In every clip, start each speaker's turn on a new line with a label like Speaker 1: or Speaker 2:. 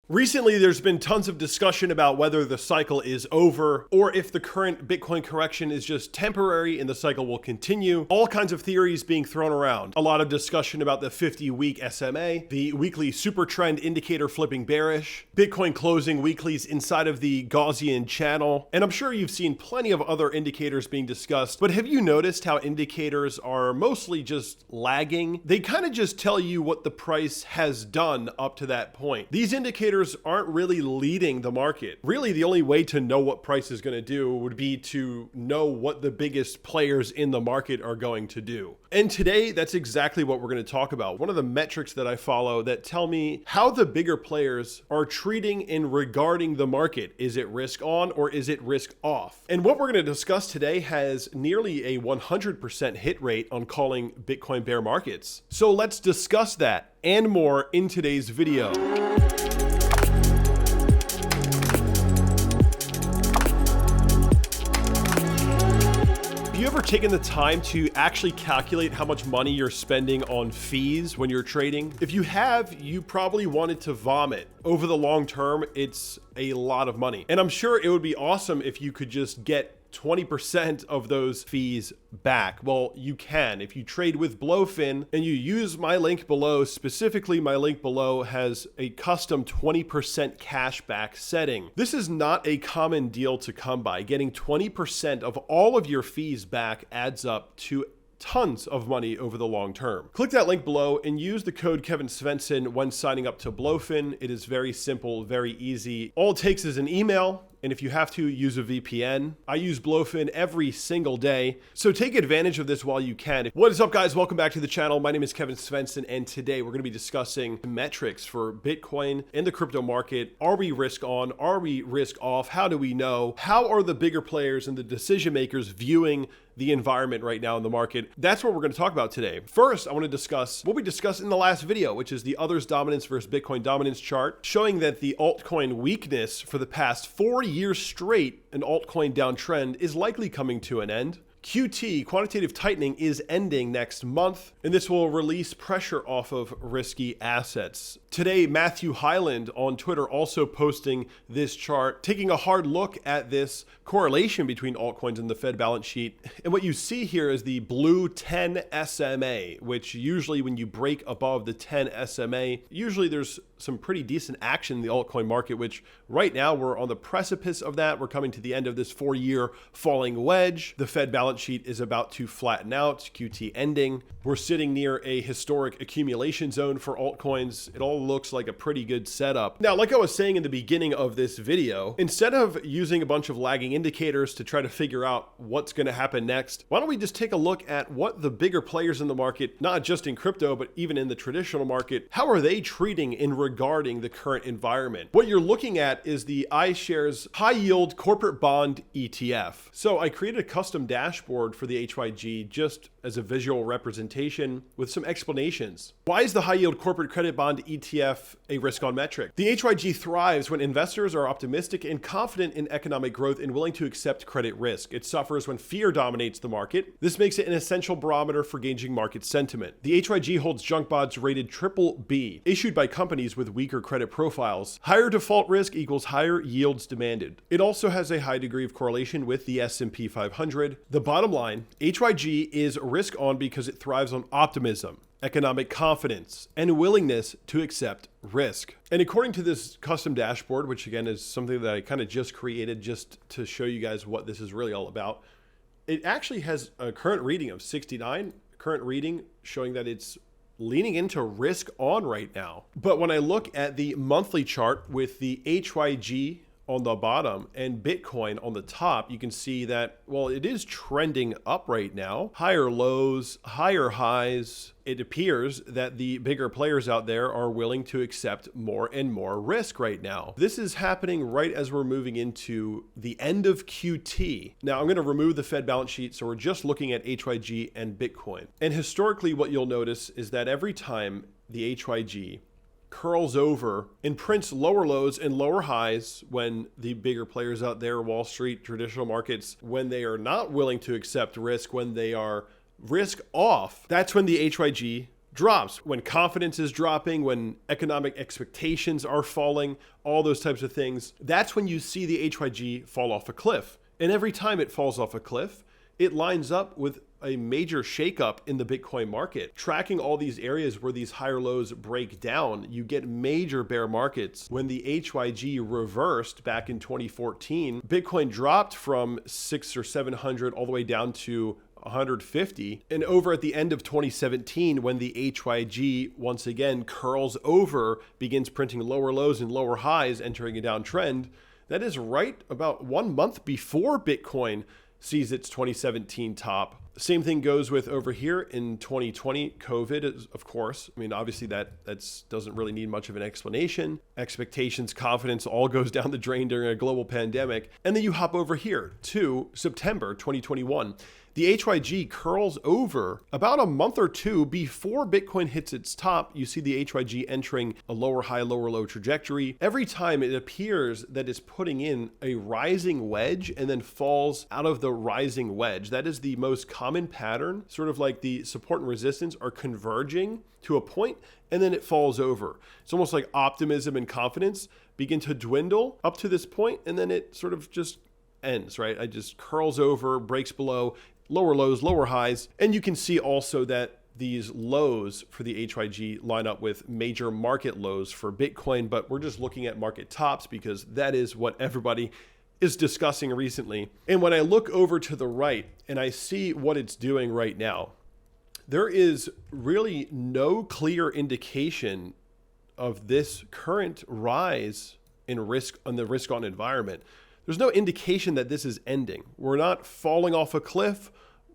Speaker 1: Recently, there's been tons of discussion about whether the cycle is over or if the current Bitcoin correction is just temporary and the cycle will continue. All kinds of theories being thrown around. A lot of discussion about the 50-week SMA, the weekly super trend indicator flipping bearish, Bitcoin closing weeklies inside of the Gaussian channel, and I'm sure you've seen plenty of other indicators being discussed, but have you noticed how indicators are mostly just lagging? They kind of just tell you what the price has done up to that point. These indicators aren't really leading the market. Really, the only way to know what price is going to do would be to know what the biggest players in the market are going to do. And today, that's exactly what we're going to talk about. One of the metrics that I follow that tell me how the bigger players are treating and regarding the market. Is it risk on or is it risk off? And what we're going to discuss today has nearly a 100% hit rate on calling Bitcoin bear markets. So let's discuss that and more in today's video. Have you ever taken the time to actually calculate how much money you're spending on fees when you're trading? If you have, you probably wanted to vomit. Over the long term, it's a lot of money. And I'm sure it would be awesome if you could just get 20% of those fees back. Well, you can. If you trade with BloFin and you use my link below, specifically my link below has a custom 20% cashback setting. This is not a common deal to come by. Getting 20% of all of your fees back adds up to tons of money over the long term. Click that link below and use the code Kevin Svenson when signing up to BloFin. It is very simple, very easy. All it takes is an email. And if you have to, use a VPN. I use BloFin every single day, so take advantage of this while you can. What is up, guys? Welcome back to the channel. My name is Kevin Svenson, and today we're going to be discussing metrics for Bitcoin and the crypto market. Are we risk on? Are we risk off? How do we know? How are the bigger players and the decision makers viewing the environment right now in the market? That's what we're going to talk about today. First, I want to discuss what we discussed in the last video, which is the others dominance versus Bitcoin dominance chart, showing that the altcoin weakness for the past 4 years straight, an altcoin downtrend is likely coming to an end. QT, quantitative tightening, is ending next month, and this will release pressure off of risky assets. Today, Matthew Hyland on Twitter also posting this chart, taking a hard look at this correlation between altcoins and the Fed balance sheet. And what you see here is the blue 10 SMA, which usually when you break above the 10 SMA, usually there's some pretty decent action in the altcoin market, which right now we're on the precipice of that. We're coming to the end of this 4-year falling wedge. The Fed balance sheet is about to flatten out, QT ending. We're sitting near a historic accumulation zone for altcoins. It all looks like a pretty good setup. Now, like I was saying in the beginning of this video, instead of using a bunch of lagging indicators to try to figure out what's going to happen next, why don't we just take a look at what the bigger players in the market, not just in crypto, but even in the traditional market, how are they treating in regarding the current environment? What you're looking at is the iShares High Yield Corporate Bond ETF. So I created a custom dashboard for the HYG just as a visual representation with some explanations. Why is the High Yield Corporate Credit Bond ETF a risk-on metric? The HYG thrives when investors are optimistic and confident in economic growth and willing to accept credit risk. It suffers when fear dominates the market. This makes it an essential barometer for gauging market sentiment. The HYG holds junk bonds rated BBB, issued by companies with weaker credit profiles. Higher default risk equals higher yields demanded. It also has a high degree of correlation with the S&P 500. The bottom line, HYG is risk on because it thrives on optimism, economic confidence, and willingness to accept risk. And according to this custom dashboard, which again is something that I kind of just created just to show you guys what this is really all about, it actually has a current reading of 69, current reading showing that it's leaning into risk on right now. But when I look at the monthly chart with the HYG on the bottom and Bitcoin on the top, you can see that, well, it is trending up right now. Higher lows, higher highs. It appears that the bigger players out there are willing to accept more and more risk right now. This is happening right as we're moving into the end of QT. Now, I'm going to remove the Fed balance sheet, so we're just looking at HYG and Bitcoin. And historically, what you'll notice is that every time the HYG curls over and prints lower lows and lower highs when the bigger players out there, Wall Street, traditional markets, when they are not willing to accept risk, when they are risk off, that's when the HYG drops, when confidence is dropping, when economic expectations are falling, all those types of things, that's when you see the HYG fall off a cliff. And every time it falls off a cliff, it lines up with a major shakeup in the Bitcoin market. Tracking all these areas where these higher lows break down, you get major bear markets. When the HYG reversed back in 2014, Bitcoin dropped from 600 or 700 all the way down to 150. And over at the end of 2017, when the HYG once again curls over, begins printing lower lows and lower highs, entering a downtrend, that is right about 1 month before Bitcoin sees its 2017 top. Same thing goes with over here in 2020, COVID, of course. I mean, obviously that doesn't really need much of an explanation. Expectations, confidence, all goes down the drain during a global pandemic. And then you hop over here to September 2021. The HYG curls over about a month or two before Bitcoin hits its top. You see the HYG entering a lower high, lower low trajectory. Every time it appears that it's putting in a rising wedge and then falls out of the rising wedge. That is the most common pattern, sort of like the support and resistance are converging to a point and then it falls over. It's almost like optimism and confidence begin to dwindle up to this point and then it sort of just ends, right? It just curls over, breaks below, lower lows, lower highs. And you can see also that these lows for the HYG line up with major market lows for Bitcoin, but we're just looking at market tops because that is what everybody is discussing recently. And when I look over to the right and I see what it's doing right now, there is really no clear indication of this current rise in risk on the risk on environment. There's no indication that this is ending. We're not falling off a cliff.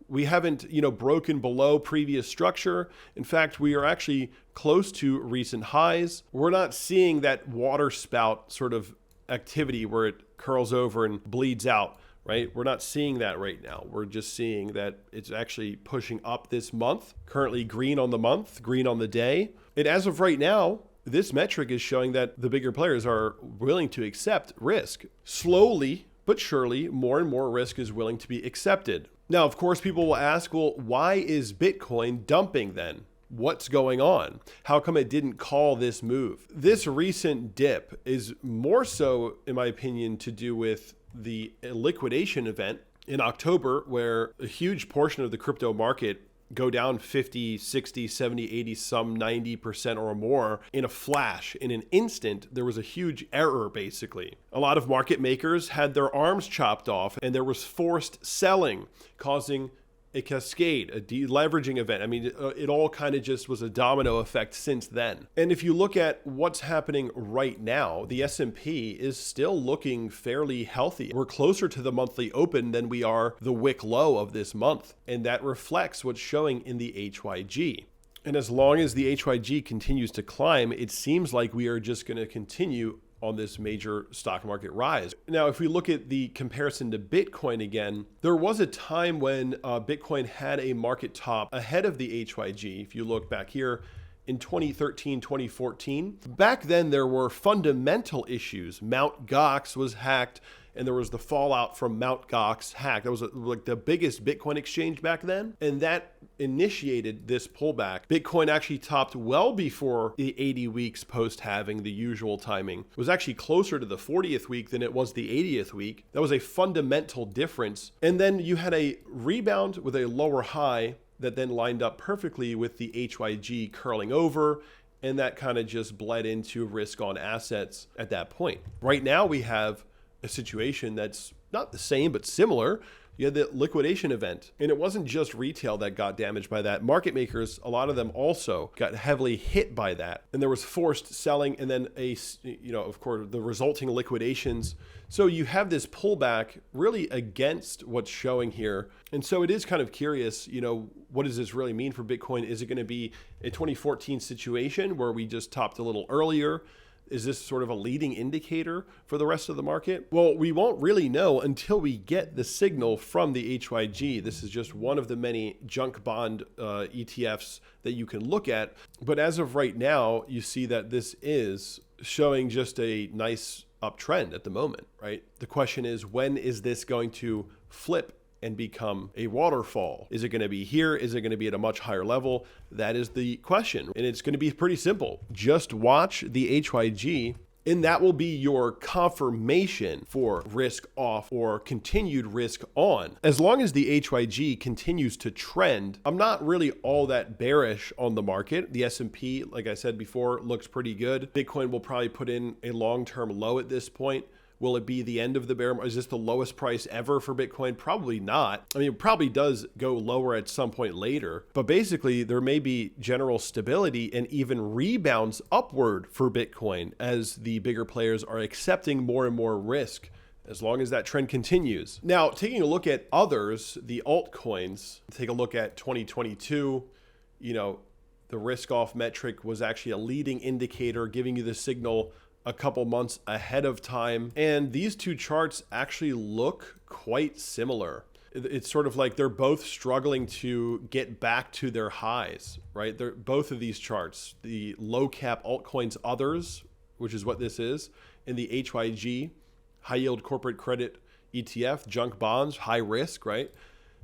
Speaker 1: We haven't, broken below previous structure. In fact, we are actually close to recent highs. We're not seeing that water spout sort of activity where it curls over and bleeds out, right? We're not seeing that right now. We're just seeing that it's actually pushing up this month, currently green on the month, green on the day. And as of right now, this metric is showing that the bigger players are willing to accept risk. Slowly but surely, more and more risk is willing to be accepted. Now, of course, people will ask, well, why is Bitcoin dumping then? What's going on? How come it didn't call this move? This recent dip is more so, in my opinion, to do with the liquidation event in October, where a huge portion of the crypto market go down 50, 60, 70, 80, some 90% or more in a flash. In an instant, there was a huge error, basically. A lot of market makers had their arms chopped off and there was forced selling, causing a cascade, a deleveraging event. I mean, it all kind of just was a domino effect since then. And if you look at what's happening right now, the S&P is still looking fairly healthy. We're closer to the monthly open than we are the wick low of this month. And that reflects what's showing in the HYG. And as long as the HYG continues to climb, it seems like we are just going to continue on this major stock market rise. Now, if we look at the comparison to Bitcoin again, there was a time when Bitcoin had a market top ahead of the HYG. If you look back here in 2013, 2014, back then there were fundamental issues. Mt. Gox was hacked and there was the fallout from Mt. Gox hack. That was like the biggest Bitcoin exchange back then. And that initiated this pullback. Bitcoin actually topped well before the 80 weeks post-halving, the usual timing. It was actually closer to the 40th week than it was the 80th week. That was a fundamental difference. And then you had a rebound with a lower high that then lined up perfectly with the HYG curling over. And that kind of just bled into risk on assets at that point. Right now we have a situation that's not the same, but similar. You had the liquidation event, and it wasn't just retail that got damaged by that. Market makers, a lot of them also got heavily hit by that. And there was forced selling and then of course, the resulting liquidations. So you have this pullback really against what's showing here. And so it is kind of curious, what does this really mean for Bitcoin? Is it going to be a 2014 situation where we just topped a little earlier? Is this sort of a leading indicator for the rest of the market? Well, we won't really know until we get the signal from the HYG. This is just one of the many junk bond ETFs that you can look at. But as of right now, you see that this is showing just a nice uptrend at the moment, right? The question is, when is this going to flip and become a waterfall? Is it going to be here? Is it going to be at a much higher level? That is the question. And it's going to be pretty simple. Just watch the HYG, and that will be your confirmation for risk off or continued risk on. As long as the HYG continues to trend, I'm not really all that bearish on the market. The S&P, like I said before, looks pretty good. Bitcoin will probably put in a long-term low at this point. Will it be the end of the bear market? Is this the lowest price ever for Bitcoin? Probably not. I mean, it probably does go lower at some point later, but basically there may be general stability and even rebounds upward for Bitcoin as the bigger players are accepting more and more risk, as long as that trend continues. Now, taking a look at others, the altcoins, take a look at 2022, the risk off metric was actually a leading indicator giving you the signal a couple months ahead of time. And these two charts actually look quite similar. It's sort of like they're both struggling to get back to their highs, right? They're both of these charts, the low cap altcoins others, which is what this is, and the HYG, high yield corporate credit ETF, junk bonds, high risk, right?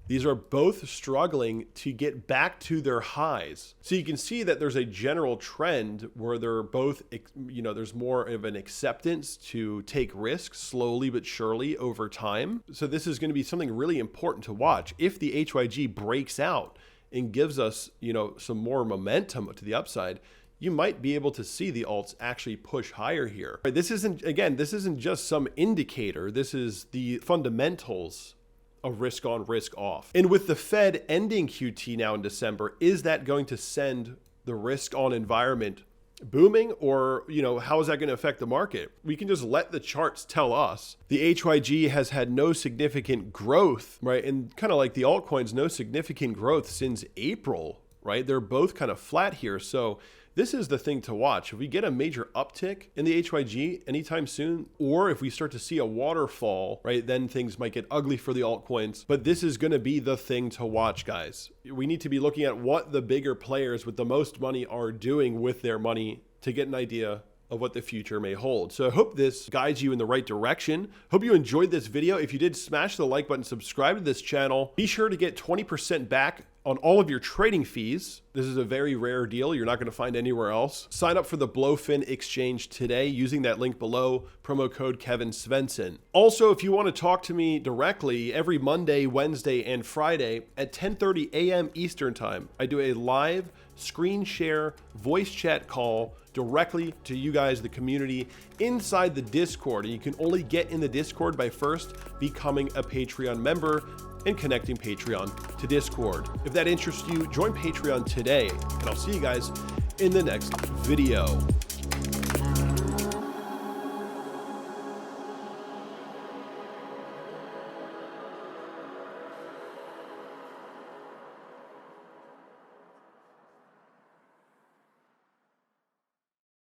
Speaker 1: These are both struggling to get back to their highs. So you can see that there's a general trend where they're both, there's more of an acceptance to take risks slowly but surely over time. So this is going to be something really important to watch. If the HYG breaks out and gives us, some more momentum to the upside, you might be able to see the alts actually push higher here. This isn't just some indicator. This is the fundamentals of risk on, risk off. And with the Fed ending QT now in December, is that going to send the risk on environment booming, or, how is that going to affect the market? We can just let the charts tell us. The HYG has had no significant growth, right? And kind of like the altcoins, no significant growth since April, right? They're both kind of flat here. So this is the thing to watch. If we get a major uptick in the HYG anytime soon, or if we start to see a waterfall, right, then things might get ugly for the altcoins. But this is going to be the thing to watch, guys. We need to be looking at what the bigger players with the most money are doing with their money to get an idea of what the future may hold. So I hope this guides you in the right direction. Hope you enjoyed this video. If you did, smash the like button, subscribe to this channel. Be sure to get 20% back on all of your trading fees. This is a very rare deal you're not going to find anywhere else. Sign up for the BloFin Exchange today using that link below, promo code Kevin Svenson. Also, if you want to talk to me directly, every Monday, Wednesday, and Friday at 10:30 a.m. Eastern Time, I do a live screen share voice chat call directly to you guys, the community, inside the Discord. And you can only get in the Discord by first becoming a Patreon member and connecting Patreon to Discord. If that interests you, join Patreon today, and I'll see you guys in the next video.